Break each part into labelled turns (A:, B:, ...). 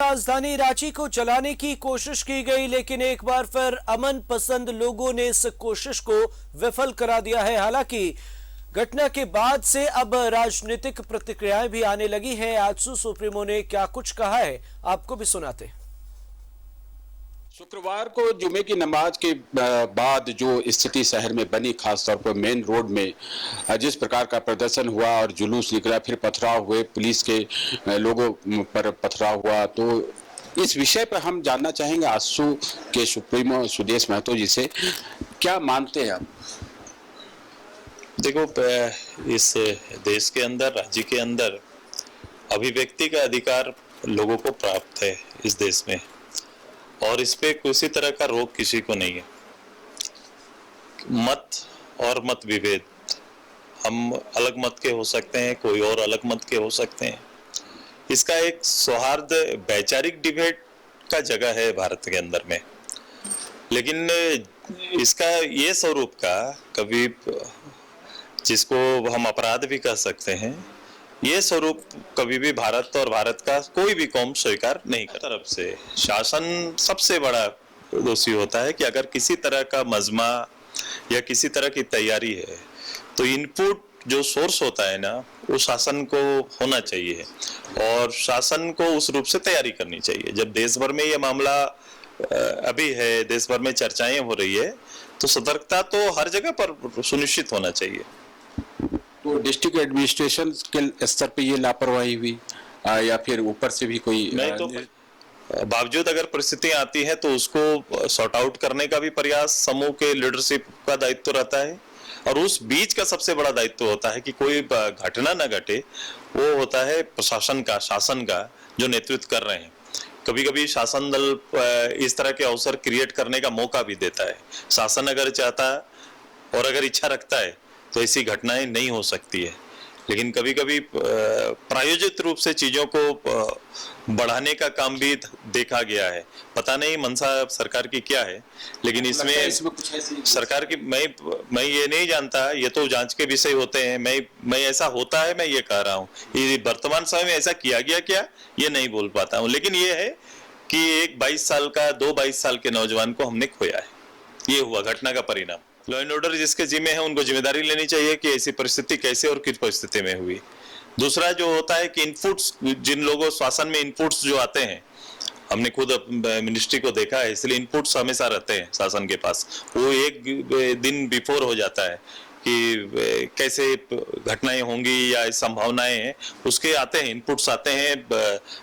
A: राजधानी रांची को जलाने की कोशिश की गई, लेकिन एक बार फिर अमन पसंद लोगों ने इस कोशिश को विफल करा दिया है। हालांकि घटना के बाद से अब राजनीतिक प्रतिक्रियाएं भी आने लगी हैं। आजसू सुप्रीमो ने क्या कुछ कहा है, आपको भी सुनाते हैं।
B: शुक्रवार को जुमे की नमाज के बाद जो स्थिति शहर में बनी, खासतौर पर मेन रोड में जिस प्रकार का प्रदर्शन हुआ और जुलूस निकला, फिर पथराव हुए, पुलिस के लोगों पर पथराव हुआ, तो इस विषय पर हम जानना चाहेंगे आजसू के सुप्रीमो सुदेश महतो जी से, क्या मानते हैं आप?
C: देखो, इस देश के अंदर, राज्य के अंदर अभिव्यक्ति का अधिकार लोगों को प्राप्त है इस देश में, और इस पे किसी तरह का रोक किसी को नहीं है। मत और मत विभेद, हम अलग मत के हो सकते हैं, कोई और अलग मत के हो सकते हैं। इसका एक सौहार्द वैचारिक डिबेट का जगह है भारत के अंदर में, लेकिन इसका ये स्वरूप का कभी, जिसको हम अपराध भी कह सकते हैं, ये स्वरूप कभी भी भारत और भारत का कोई भी कौम स्वीकार नहीं कर। तरफ से शासन सबसे बड़ा दोषी होता है कि अगर किसी तरह का मजमा या किसी तरह की तैयारी है तो इनपुट जो सोर्स होता है ना, वो शासन को होना चाहिए और शासन को उस रूप से तैयारी करनी चाहिए। जब देश भर में ये मामला अभी है, देश भर में चर्चाएं हो रही है, तो सतर्कता तो हर जगह पर सुनिश्चित होना चाहिए।
B: तो डिस्ट्रिक्ट एडमिनिस्ट्रेशन के स्तर पे ये लापरवाही हुई या फिर ऊपर से भी कोई
C: नहीं? तो बावजूद अगर परिस्थितियां आती हैं तो उसको सॉर्ट आउट करने का भी प्रयास समूह के लीडरशिप का दायित्व रहता है, और उस बीच का सबसे बड़ा दायित्व होता है कि कोई घटना न घटे, वो होता है प्रशासन का, शासन का, जो नेतृत्व कर रहे हैं। कभी कभी शासन दल इस तरह के अवसर क्रिएट करने का मौका भी देता है। शासन अगर चाहता और अगर इच्छा रखता है तो ऐसी घटनाएं नहीं हो सकती है, लेकिन कभी कभी प्रायोजित रूप से चीजों को बढ़ाने का काम भी देखा गया है। पता नहीं मंशा सरकार की क्या है, लेकिन इसमें सरकार की मैं ये नहीं जानता, ये तो जांच के विषय होते हैं। मैं ऐसा होता है, मैं ये कह रहा हूँ, ये वर्तमान समय में ऐसा किया गया क्या, ये नहीं बोल पाता हूँ, लेकिन ये है कि एक 22 साल का, 22 साल के नौजवान को हमने खोया है। ये हुआ घटना का परिणाम। लॉ एंड ऑर्डर जिसके जिम्मे है, उनको जिम्मेदारी लेनी चाहिए कि ऐसी परिस्थिति कैसे और किस परिस्थिति में हुई। दूसरा जो होता है कि इनपुट्स, जिन लोगों शासन में इनपुट्स जो आते हैं, हमने खुद मिनिस्ट्री को देखा है, इसलिए इनपुट्स हमेशा रहते हैं शासन के पास। वो एक दिन बिफोर हो जाता है कि कैसे घटनाएं होंगी या संभावनाएं हैं, उसके आते हैं, इनपुट्स आते हैं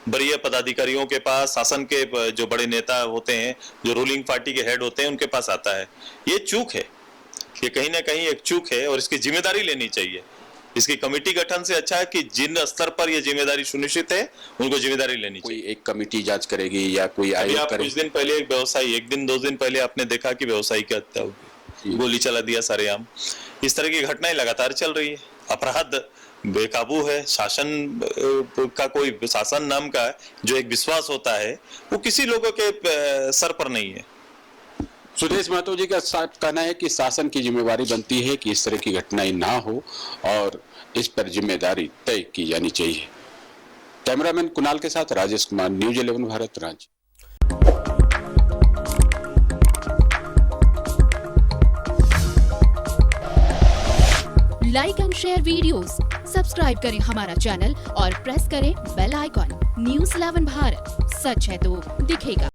C: वरीय पदाधिकारियों के पास, शासन के जो बड़े नेता होते हैं, जो रूलिंग पार्टी के हेड होते हैं, उनके पास आता है। ये चूक है, ये कहीं ना कहीं एक चूक है और इसकी जिम्मेदारी लेनी चाहिए। इसकी कमेटी गठन से अच्छा है कि जिन स्तर पर ये जिम्मेदारी सुनिश्चित है, उनको जिम्मेदारी लेनी चाहिए।
B: कोई एक कमेटी जांच करेगी या कोई आयोग करेगी?
C: कुछ दिन पहले एक व्यवसायी, एक दिन 2 दिन पहले आपने देखा कि व्यवसायी की हत्या हो गई, गोली चला दिया सरेआम। इस तरह की घटनाएं लगातार चल रही है। अपराध बेकाबू है। शासन का, कोई शासन नाम का जो एक विश्वास होता है, वो किसी लोगों के सर पर नहीं है।
B: सुदेश महतो जी का कहना है कि शासन की जिम्मेवारी बनती है कि इस तरह की घटनाएं ना हो और इस पर जिम्मेदारी तय की जानी चाहिए। कैमरामैन कुणाल के साथ Rajesh Kumar, news 11 Bharat, Ranchi.
D: Like and share videos, subscribe करें हमारा चैनल और प्रेस करें बेल आइकॉन। न्यूज़ 11 भारत, सच है तो दिखेगा।